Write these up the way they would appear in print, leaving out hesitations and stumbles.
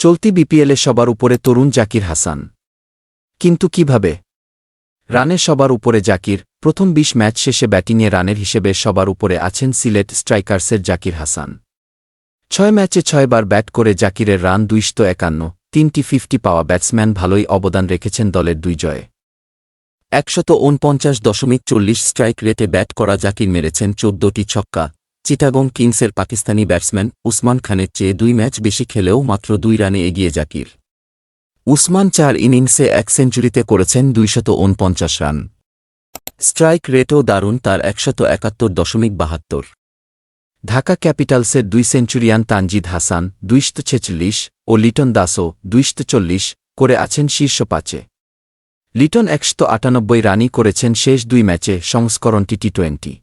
চলতি বিপিএলে সবার উপরে তরুণ জাকির হাসান। কিন্তু কিভাবে? রানে সবার উপরে জাকির। প্রথম ২০ ম্যাচ শেষে ব্যাটিংয়ে রানের হিসেবে সবার উপরে আছেন সিলেট স্ট্রাইকার্সের জাকির হাসান। ৬ ম্যাচে ৬ বার ব্যাট করে জাকিরের রান ২৫১, ৩টি 50 পাওয়া ব্যাটসম্যান ভালোই অবদান রেখেছেন দলের ২ জয়ে। ১৪৯.৪০ স্ট্রাইক রেটে ব্যাট করা জাকির মেরেছেন ১৪টি ছক্কা। চিটাগং কিংসের পাকিস্তানি ব্যাটসম্যান উসমান খানের চেয়ে ২ ম্যাচ বেশি খেলেও মাত্র ২ রানে এগিয়ে জাকির। উসমান ৪ ইনিংসে ১ সেঞ্চুরিতে করেছেন ২৪৯ রান। স্ট্রাইক রেটও দারুণ তার ১৭১.৭২। ঢাকা ক্যাপিটালসের ২ সেঞ্চুরিয়ান তানজিদ হাসান ২৪৬ ও লিটন দাসও ২৪০ করে আছেন শীর্ষ ৫-এ। লিটন ১৯৮ রানই করেছেন শেষ ২ ম্যাচে, সংস্করণটি টি-20।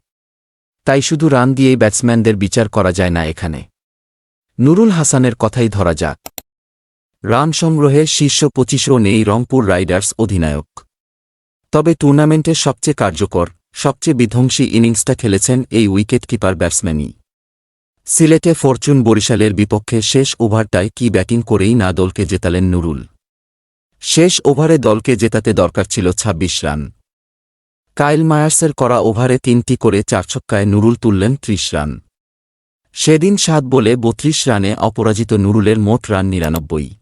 তাই শুধু রান দিয়েই ব্যাটসম্যানদের বিচার করা যায় না এখানে। নুরুল হাসানের কথাই ধরা যাক। রান সংগ্রহে শীর্ষ ২৫ও নেই রংপুর রাইডার্স অধিনায়ক। তবে টুর্নামেন্টের সবচেয়ে কার্যকর, সবচেয়ে বিধ্বংসী ইনিংসটা খেলেছেন এই উইকেটকিপার ব্যাটসম্যানই। সিলেটে ফরচুন বরিশালের বিপক্ষে শেষ ওভারটায় কি ব্যাটিং করেই না দলকে জেতালেন নুরুল। শেষ ওভারে দলকে জেতাতে দরকার ছিল ২৬ রান। কাইল মায়ার্সের করা ওভারে ৩টি করে ৪ ছক্কায় নুরুল তুললেন ৩০ রান। সেদিন ৭ বলে ৩২ রানে অপরাজিত নুরুলের মোট রান ৯৯।